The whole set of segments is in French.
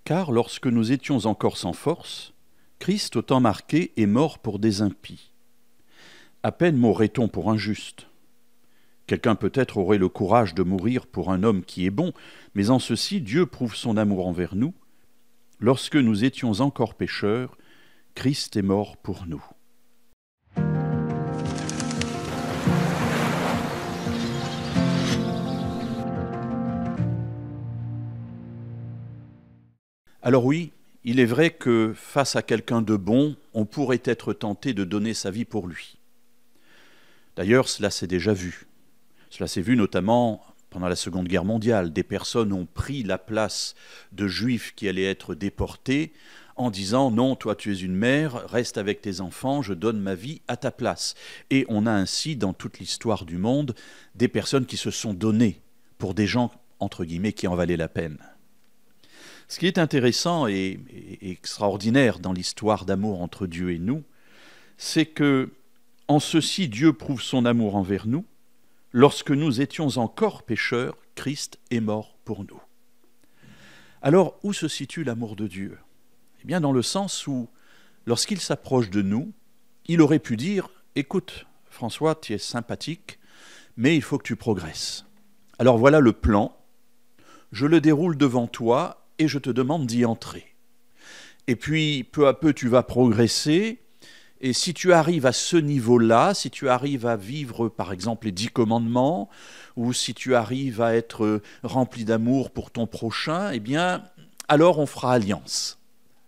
Car lorsque nous étions encore sans force, Christ, au temps marqué, est mort pour des impies. À peine mourrait-on pour un juste. Quelqu'un peut-être aurait le courage de mourir pour un homme qui est bon, mais en ceci Dieu prouve son amour envers nous. Lorsque nous étions encore pécheurs, Christ est mort pour nous. Alors oui, il est vrai que face à quelqu'un de bon, on pourrait être tenté de donner sa vie pour lui. D'ailleurs, cela s'est déjà vu. Cela s'est vu notamment pendant la Seconde Guerre mondiale. Des personnes ont pris la place de juifs qui allaient être déportés en disant « Non, toi tu es une mère, reste avec tes enfants, je donne ma vie à ta place ». Et on a ainsi, dans toute l'histoire du monde, des personnes qui se sont données pour des gens, entre guillemets, qui en valaient la peine. Ce qui est intéressant et extraordinaire dans l'histoire d'amour entre Dieu et nous, c'est que, en ceci, Dieu prouve son amour envers nous. Lorsque nous étions encore pécheurs, Christ est mort pour nous. Alors, où se situe l'amour de Dieu? Eh bien, dans le sens où, lorsqu'il s'approche de nous, il aurait pu dire « Écoute, François, tu es sympathique, mais il faut que tu progresses. Alors voilà le plan, je le déroule devant toi, et je te demande d'y entrer. Et puis, peu à peu, tu vas progresser, et si tu arrives à ce niveau-là, si tu arrives à vivre, par exemple, les 10 commandements, ou si tu arrives à être rempli d'amour pour ton prochain, eh bien, alors on fera alliance. »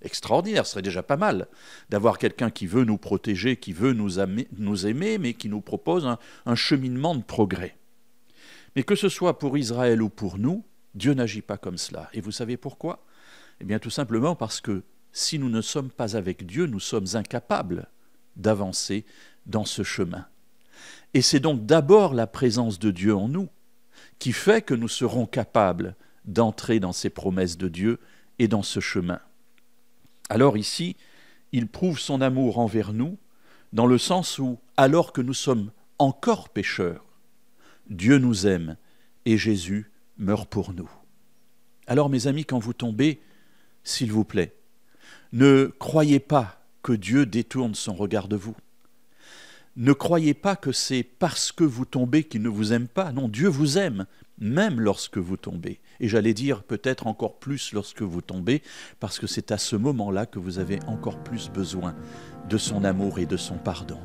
Extraordinaire, ce serait déjà pas mal d'avoir quelqu'un qui veut nous protéger, qui veut nous aimer, mais qui nous propose un cheminement de progrès. Mais que ce soit pour Israël ou pour nous, Dieu n'agit pas comme cela. Et vous savez pourquoi? Eh bien tout simplement parce que si nous ne sommes pas avec Dieu, nous sommes incapables d'avancer dans ce chemin. Et c'est donc d'abord la présence de Dieu en nous qui fait que nous serons capables d'entrer dans ces promesses de Dieu et dans ce chemin. Alors ici, il prouve son amour envers nous dans le sens où, alors que nous sommes encore pécheurs, Dieu nous aime et Jésus meurt pour nous. Alors mes amis, quand vous tombez, s'il vous plaît, ne croyez pas que Dieu détourne son regard de vous. Ne croyez pas que c'est parce que vous tombez qu'il ne vous aime pas. Non, Dieu vous aime, même lorsque vous tombez. Et j'allais dire peut-être encore plus lorsque vous tombez, parce que c'est à ce moment-là que vous avez encore plus besoin de son amour et de son pardon.